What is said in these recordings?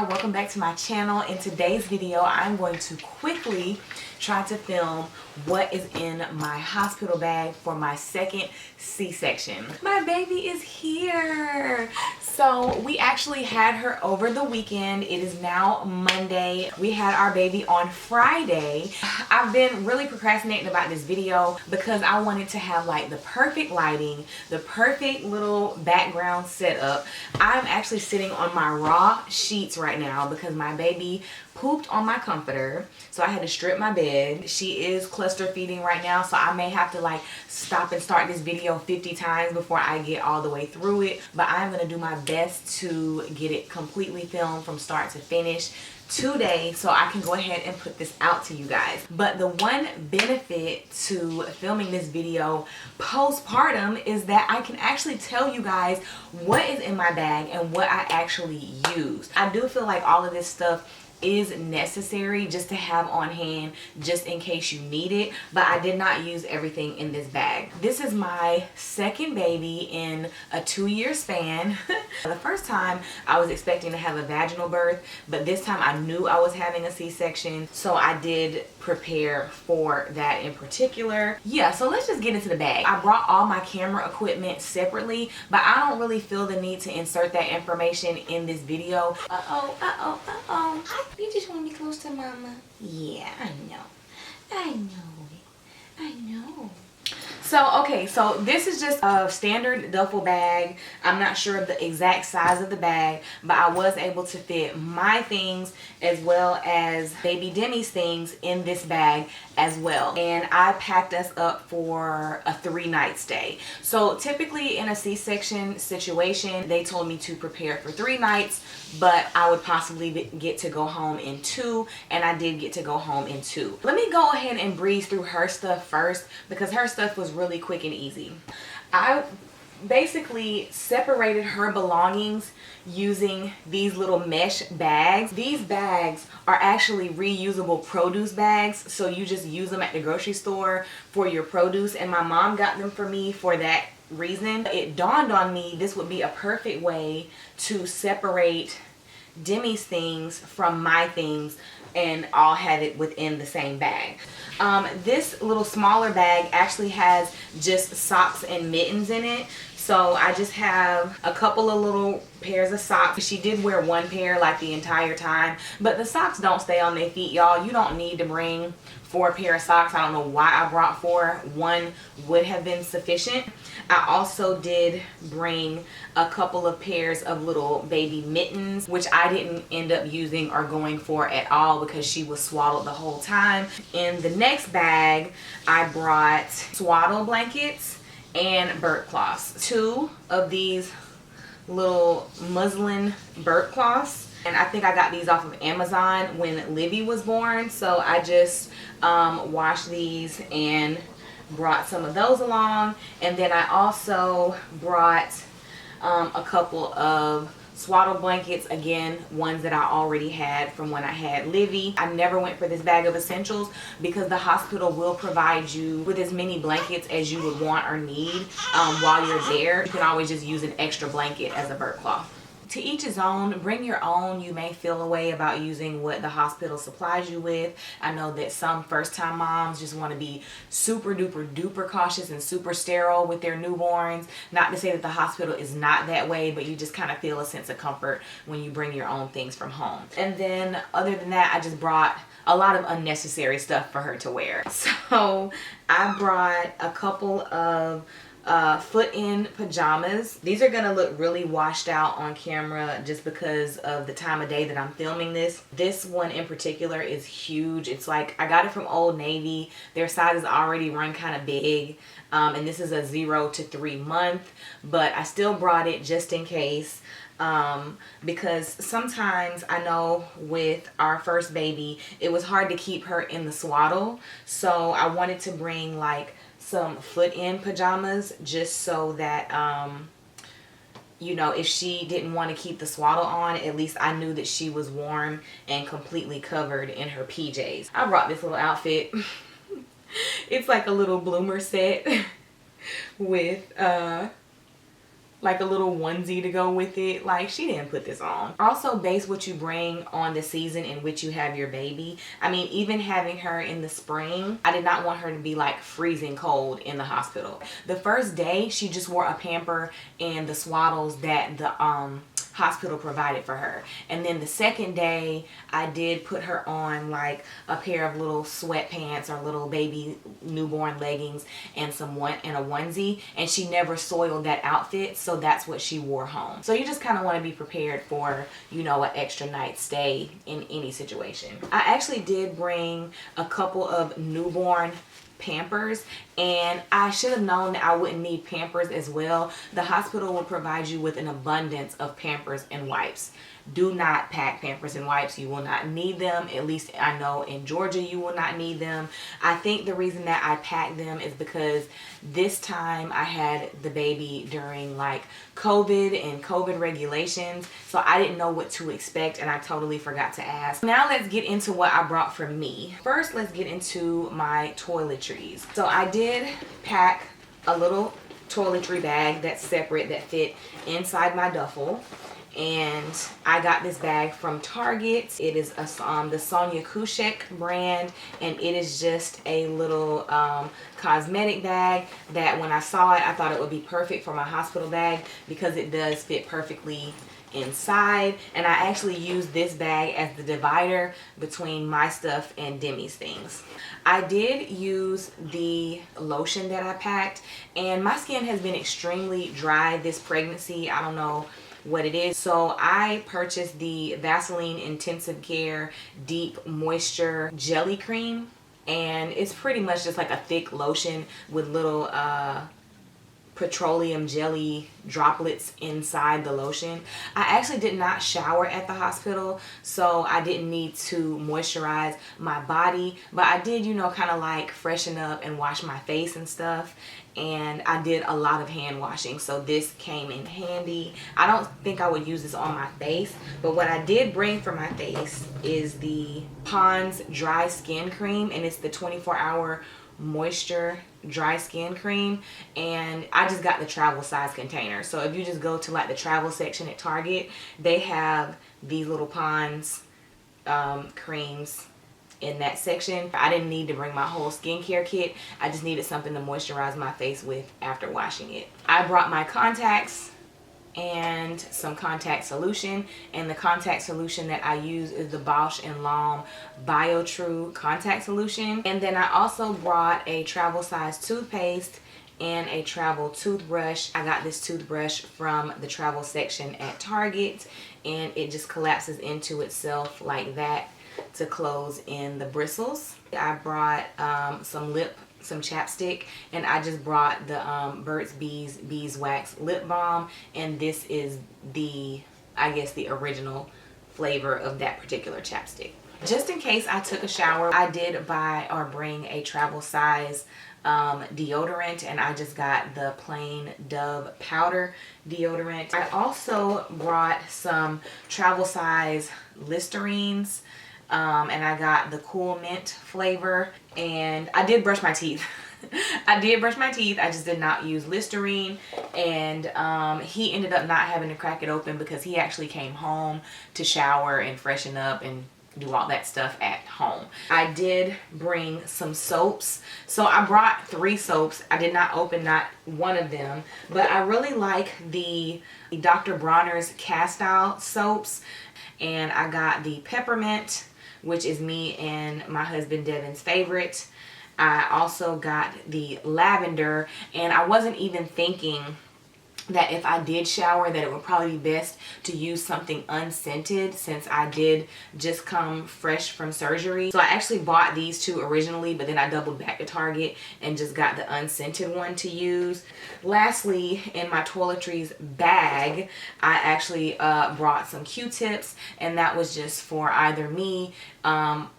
y'all, welcome back to my channel. In today's video I'm going to quickly try to film what is in my hospital bag for my second C-section. My baby is here. So we actually had her over the weekend. It is now Monday. We had our baby on Friday. I've been really procrastinating about this video because I wanted to have like the perfect lighting, the perfect little background setup. I'm actually sitting on my raw sheets right now because my baby pooped on my comforter, so I had to strip my bed. She is cluster feeding right now, so I may have to like stop and start this video 50 times before I get all the way through it, but I'm gonna do my best to get it completely filmed from start to finish today so I can go ahead and put this out to you guys. But the one benefit to filming this video postpartum is that I can actually tell you guys what is in my bag and what I actually use. I do feel like all of this stuff is necessary just to have on hand just in case you need it, but I did not use everything in this bag. This is my second baby in a 2-year span. The first time I was expecting to have a vaginal birth, but this time I knew I was having a C-section, so I did prepare for that in particular. Yeah, so let's just get into the bag. I brought all my camera equipment separately, but I don't really feel the need to insert that information in this video. You just want me close to mama? Yeah, I know it. So, okay, so this is just a standard duffel bag. I'm not sure of the exact size of the bag, but I was able to fit my things as well as baby Demi's things in this bag as well. And I packed us up for a 3-night stay. So typically in a C-section situation, they told me to prepare for 3 nights, but I would possibly get to go home in 2, and I did get to go home in 2. Let me go ahead and breeze through her stuff first because her stuff was really quick and easy. I basically separated her belongings using these little mesh bags. These bags are actually reusable produce bags, so you just use them at the grocery store for your produce, and my mom got them for me for that reason. It dawned on me this would be a perfect way to separate Demi's things from my things and all have it within the same bag. This little smaller bag actually has just socks and mittens in it. So I just have a couple of little pairs of socks. She did wear 1 pair like the entire time, but the socks don't stay on their feet, y'all. You don't need to bring 4 pair of socks. I don't know why I brought 4. 1 would have been sufficient. I also did bring a couple of pairs of little baby mittens, which I didn't end up using or going for at all because she was swaddled the whole time. In the next bag, I brought swaddle blankets and burp cloths. 2 of these little muslin burp cloths, and I think I got these off of Amazon when Livy was born, so I just washed these and brought some of those along. And then I also brought a couple of swaddle blankets, again ones that I already had from when I had Livy. I never went for this bag of essentials because the hospital will provide you with as many blankets as you would want or need while you're there. You can always just use an extra blanket as a burp cloth. To each his own. Bring your own. You may feel a way about using what the hospital supplies you with. I know that some first-time moms just want to be super duper duper cautious and super sterile with their newborns. Not to say that the hospital is not that way, but you just kind of feel a sense of comfort when you bring your own things from home. And then other than that, I just brought a lot of unnecessary stuff for her to wear. So I brought a couple of foot-in pajamas. These are gonna look really washed out on camera just because of the time of day that I'm filming this. This one in particular is huge. It's like, I got it from Old Navy. Their sizes already run kind of big, and this is a 0 to 3 month, but I still brought it just in case. Because sometimes I know with our first baby it was hard to keep her in the swaddle, so I wanted to bring like some foot-in pajamas just so that you know, if she didn't want to keep the swaddle on, at least I knew that she was warm and completely covered in her PJs. I brought this little outfit. It's like a little bloomer set with like a little onesie to go with it. Like, she didn't put this on. Also, base what you bring on the season in which you have your baby. I mean, even having her in the spring, I did not want her to be like freezing cold in the hospital. The first day, she just wore a pamper and the swaddles that the hospital provided for her. And then the second day, I did put her on like a pair of little sweatpants or little baby newborn leggings and a onesie, and she never soiled that outfit, so that's what she wore home. So you just kind of want to be prepared for, you know, an extra night stay in any situation. I actually did bring a couple of newborn Pampers, and I should have known that I wouldn't need Pampers as well. The hospital will provide you with an abundance of Pampers and wipes. Do not pack Pampers and wipes. You will not need them. At least I know in Georgia you will not need them. I think the reason that I packed them is because this time I had the baby during like COVID and COVID regulations, so I didn't know what to expect and I totally forgot to ask. Now let's get into what I brought for me. First, let's get into my toiletries. So I did pack a little toiletry bag that's separate that fit inside my duffel. And I got this bag from Target. It is the Sonia Kushek brand, and it is just a little cosmetic bag that when I saw it, I thought it would be perfect for my hospital bag because it does fit perfectly inside. And I actually use this bag as the divider between my stuff and Demi's things. I did use the lotion that I packed, and my skin has been extremely dry this pregnancy. I don't know what it is. So I purchased the Vaseline Intensive Care Deep Moisture Jelly Cream, and it's pretty much just like a thick lotion with little petroleum jelly droplets inside the lotion. I actually did not shower at the hospital, so I didn't need to moisturize my body, but I did, you know, kind of like freshen up and wash my face and stuff. And I did a lot of hand washing, so this came in handy. I don't think I would use this on my face, but what I did bring for my face is the Pond's Dry Skin Cream, and it's the 24-hour moisture dry skin cream, and I just got the travel size container. So if you just go to like the travel section at Target, they have these little Pond's creams in that section. I didn't need to bring my whole skincare kit. I just needed something to moisturize my face with after washing it. I brought my contacts and some contact solution, and the contact solution that I use is the Bausch & Lomb BioTrue contact solution. And then I also brought a travel size toothpaste and a travel toothbrush. I got this toothbrush from the travel section at Target, and it just collapses into itself like that to close in the bristles. I brought some chapstick, and I just brought the Burt's Bees Beeswax lip balm, and this is the, I guess, the original flavor of that particular chapstick. Just in case I took a shower, I did buy or bring a travel size deodorant, and I just got the plain Dove powder deodorant. I also brought some travel size Listerines, and I got the cool mint flavor, and I did brush my teeth. I did brush my teeth. I just did not use Listerine, and he ended up not having to crack it open because he actually came home to shower and freshen up and do all that stuff at home. I did bring some soaps. So I brought 3 soaps. I did not open not one of them, but I really like the Dr. Bronner's cast iron soaps, and I got the peppermint, which is me and my husband Devin's favorite. I also got the lavender, and I wasn't even thinking that if I did shower that it would probably be best to use something unscented since I did just come fresh from surgery. So I actually bought these 2 originally, but then I doubled back to Target and just got the unscented one to use. Lastly, in my toiletries bag, I actually brought some Q-tips, and that was just for either me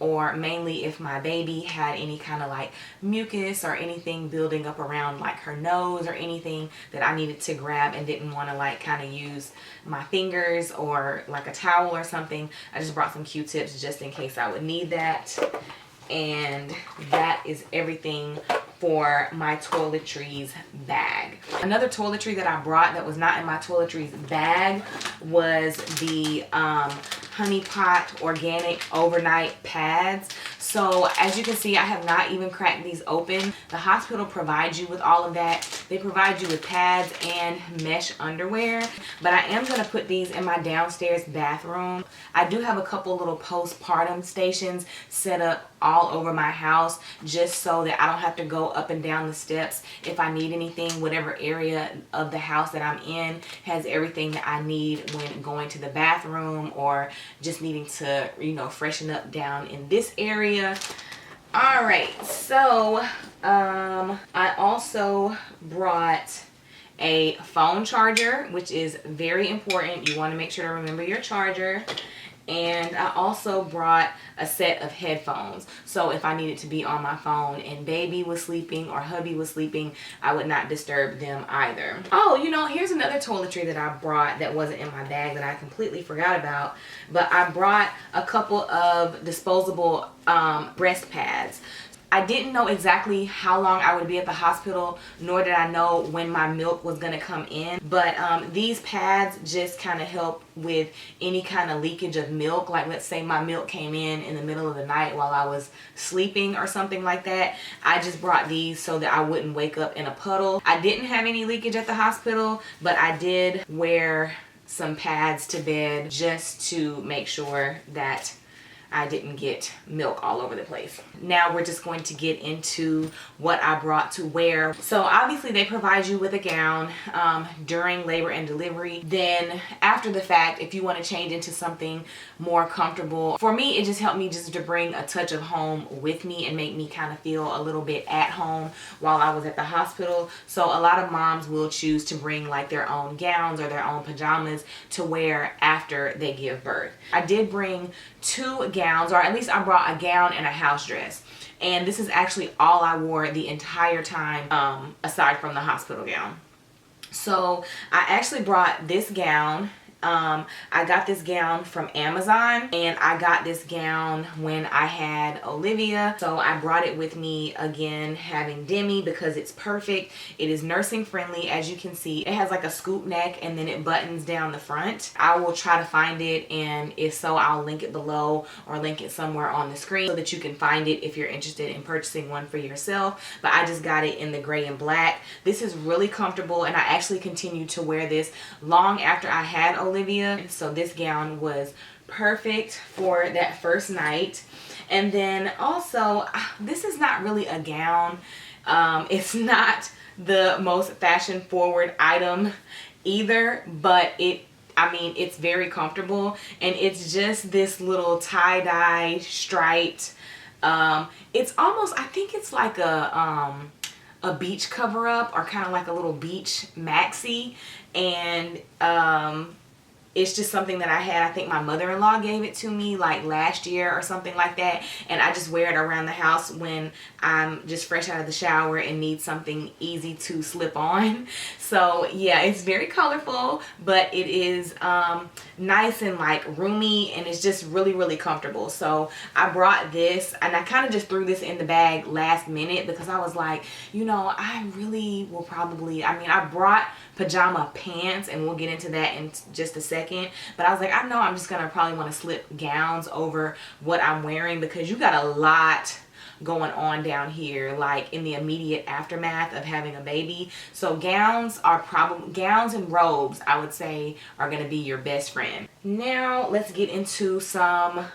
or mainly if my baby had any kind of like mucus or anything building up around like her nose or anything that I needed to grab and didn't want to like kind of use my fingers or like a towel or something. I just brought some Q-tips just in case I would need that. And that is everything for my Toiletries bag. Another toiletry that I brought that was not in my Toiletries bag was the Honey Pot organic overnight pads. So as you can see, I have not even cracked these open. The hospital provides you with all of that. They provide you with pads and mesh underwear, but I am going to put these in my downstairs bathroom. I do have a couple little postpartum stations set up all over my house just so that I don't have to go up and down the steps if I need anything. Whatever area of the house that I'm in has everything that I need when going to the bathroom or just needing to, you know, freshen up down in this area. All right, so I also brought a phone charger, which is very important. You want to make sure to remember your charger. And I also brought a set of headphones. So if I needed to be on my phone and baby was sleeping or hubby was sleeping, I would not disturb them either. Oh, you know, here's another toiletry that I brought that wasn't in my bag that I completely forgot about. But I brought a couple of disposable breast pads. I didn't know exactly how long I would be at the hospital, nor did I know when my milk was going to come in. But these pads just kind of help with any kind of leakage of milk. Like, let's say my milk came in the middle of the night while I was sleeping or something like that. I just brought these so that I wouldn't wake up in a puddle. I didn't have any leakage at the hospital, but I did wear some pads to bed just to make sure that I didn't get milk all over the place. Now we're just going to get into what I brought to wear. So obviously they provide you with a gown during labor and delivery. Then after the fact, if you want to change into something more comfortable, for me it just helped me just to bring a touch of home with me and make me kind of feel a little bit at home while I was at the hospital. So a lot of moms will choose to bring like their own gowns or their own pajamas to wear after they give birth. I did bring 2 gowns, or at least I brought a gown and a house dress, and this is actually all I wore the entire time aside from the hospital gown. So I actually brought this gown. I got this gown from Amazon, and I got this gown when I had Olivia. So I brought it with me again, having Demi, because it's perfect. It is nursing friendly. As you can see, it has like a scoop neck and then it buttons down the front. I will try to find it, and if so, I'll link it below or link it somewhere on the screen so that you can find it if you're interested in purchasing one for yourself. But I just got it in the gray and black. This is really comfortable, and I actually continued to wear this long after I had Olivia. So this gown was perfect for that first night. And then also, this is not really a gown. It's not the most fashion forward item either, but it's very comfortable, and it's just this little tie-dye striped. It's almost, I think it's like a beach cover-up, or kind of like a little beach maxi, and it's just something that I had. I think my mother-in-law gave it to me like last year or something like that, and I just wear it around the house when I'm just fresh out of the shower and need something easy to slip on. So yeah, it's very colorful, but it is nice and like roomy, and it's just really comfortable. So I brought this, and I kind of just threw this in the bag last minute because I was like, you know, I really will probably, I brought pajama pants, and we'll get into that in just a second, but I was like, I know I'm just gonna probably want to slip gowns over what I'm wearing, because you got a lot going on down here, like in the immediate aftermath of having a baby. So gowns and robes, I would say, are gonna be your best friend. Now let's get into some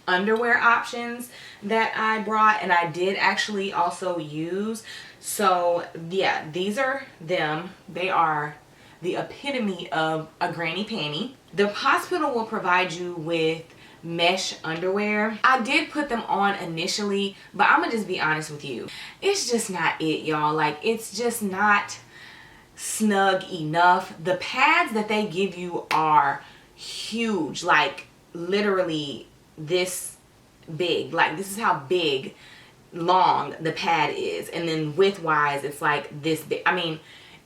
underwear options that I brought, and I did actually also use. So yeah, these are them. They are the epitome of a granny panty. The hospital will provide you with mesh underwear. I did put them on initially, but I'm gonna just be honest with you. It's just not it, y'all. Like, it's just not snug enough. The pads that they give you are huge, like literally this big. Like, this is how big long the pad is, and then width wise it's like this big.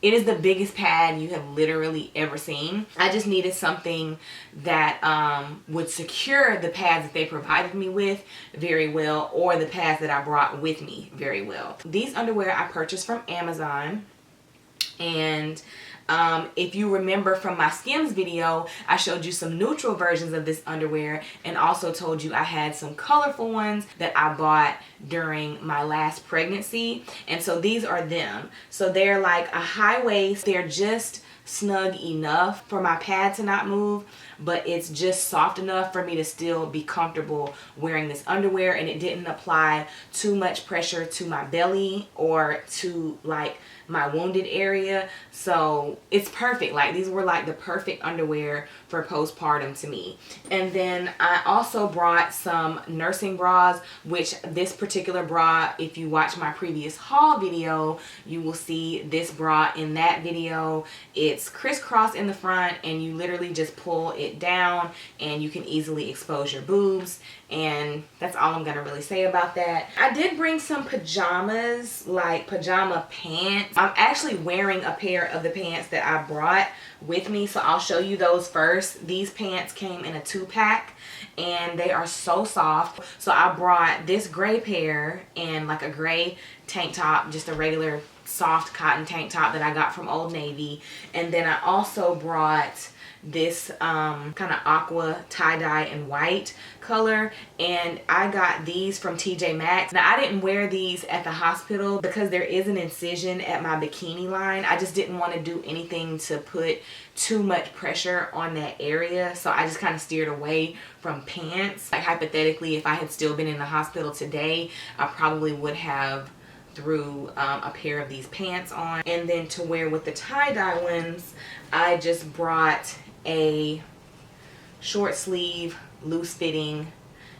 It is the biggest pad you have literally ever seen. I just needed something that would secure the pads that they provided me with very well, or the pads that I brought with me very well. These underwear I purchased from Amazon. And if you remember from my Skims video, I showed you some neutral versions of this underwear and also told you I had some colorful ones that I bought during my last pregnancy. And so these are them. So they're like a high waist. They're just snug enough for my pad to not move, but it's just soft enough for me to still be comfortable wearing this underwear, and it didn't apply too much pressure to my belly or to like my wounded area. So it's perfect. Like, these were like the perfect underwear for postpartum to me. And then I also brought some nursing bras, which this particular bra, if you watch my previous haul video, you will see this bra in that video. It's crisscross in the front, and you literally just pull it down and you can easily expose your boobs. And that's all I'm gonna really say about that. I did bring some pajamas, like pajama pants. I'm actually wearing a pair of the pants that I brought with me, so I'll show you those first. These pants came in a 2-pack and they are so soft. So I brought this gray pair and like a gray tank top, just a regular soft cotton tank top that I got from Old Navy. And then I also brought this kind of aqua tie-dye and white color, and I got these from TJ Maxx. Now, I didn't wear these at the hospital because there is an incision at my bikini line. I just didn't want to do anything to put too much pressure on that area, so I just kind of steered away from pants. Like, hypothetically, if I had still been in the hospital today, I probably would have threw a pair of these pants on. And then to wear with the tie-dye ones, I just brought a short sleeve, loose fitting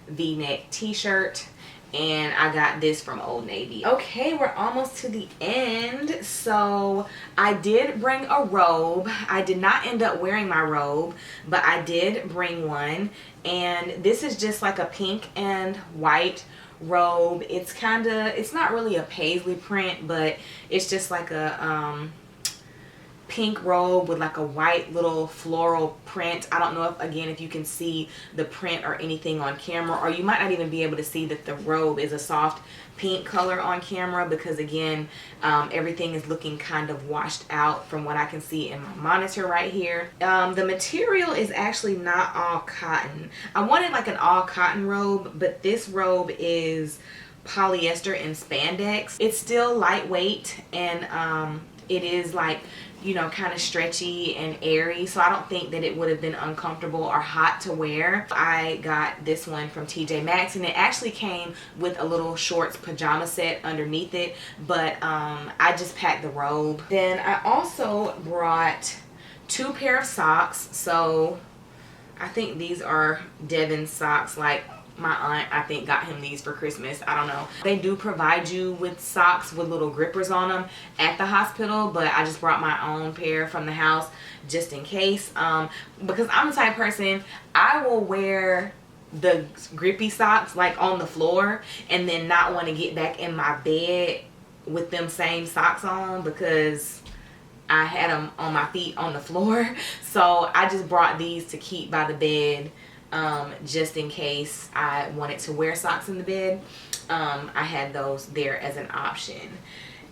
V-neck t-shirt, and I got this from Old Navy. Okay, we're almost to the end. So I did bring a robe. I did not end up wearing my robe, but I did bring one, and this is just like a pink and white robe. It's not really a paisley print, but it's just like a pink robe with like a white little floral print. I don't know if you can see the print or anything on camera, or you might not even be able to see that the robe is a soft pink color on camera, because again, everything is looking kind of washed out from what I can see in my monitor right here. The material is actually not all cotton. I wanted like an all cotton robe, but this robe is polyester and spandex. It's still lightweight, and it is like, you know, kind of stretchy and airy, so I don't think that it would have been uncomfortable or hot to wear. I got this one from TJ Maxx, and it actually came with a little shorts pajama set underneath it, but I just packed the robe. Then I also brought 2 pair of socks. So I think these are Devin socks. Like, my aunt, I think, got him these for Christmas. I don't know. They do provide you with socks with little grippers on them at the hospital, but I just brought my own pair from the house just in case. Because I'm the type of person, I will wear the grippy socks like on the floor and then not want to get back in my bed with them same socks on, because I had them on my feet on the floor. So I just brought these to keep by the bed, just in case I wanted to wear socks in the bed. I had those there as an option.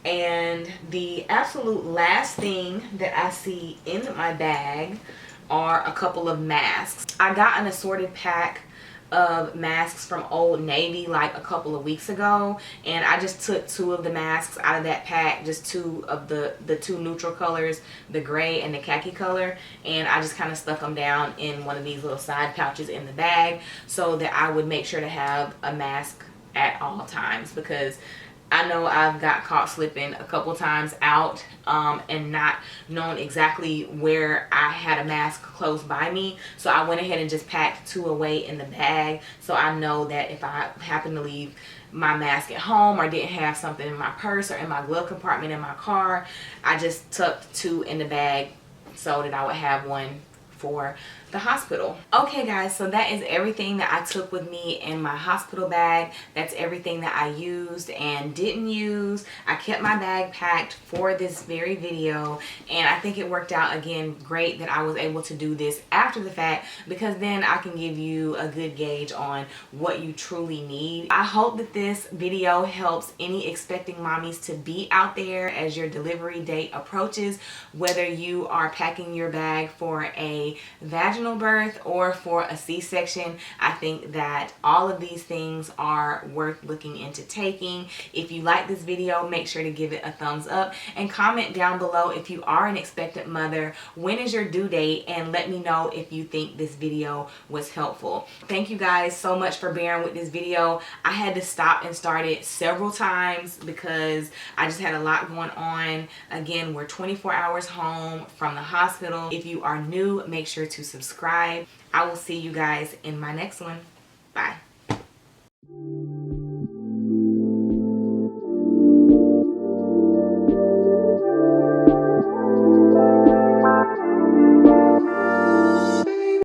And the absolute last thing that I see in my bag are a couple of masks. I got an assorted pack of masks from Old Navy like a couple of weeks ago, and I just took 2 of the masks out of that pack, just 2 of the 2 neutral colors, the gray and the khaki color, and I just kind of stuck them down in one of these little side pouches in the bag so that I would make sure to have a mask at all times, because I know I've got caught slipping a couple times out and not knowing exactly where I had a mask close by me. So I went ahead and just packed 2 away in the bag, so I know that if I happen to leave my mask at home or didn't have something in my purse or in my glove compartment in my car, I just tucked 2 in the bag so that I would have one for the hospital. Okay guys, so that is everything that I took with me in my hospital bag. That's everything that I used and didn't use. I kept my bag packed for this very video, and I think it worked out again great that I was able to do this after the fact, because then I can give you a good gauge on what you truly need. I hope that this video helps any expecting mommies to be out there as your delivery date approaches, whether you are packing your bag for a vaginal birth or for a C-section. I think that all of these things are worth looking into taking. If you like this video, make sure to give it a thumbs up and comment down below if you are an expectant mother, when is your due date, and let me know if you think this video was helpful. Thank you guys so much for bearing with this video. I had to stop and start it several times because I just had a lot going on. Again, we're 24 hours home from the hospital. If you are new, make sure to subscribe. I will see you guys in my next one.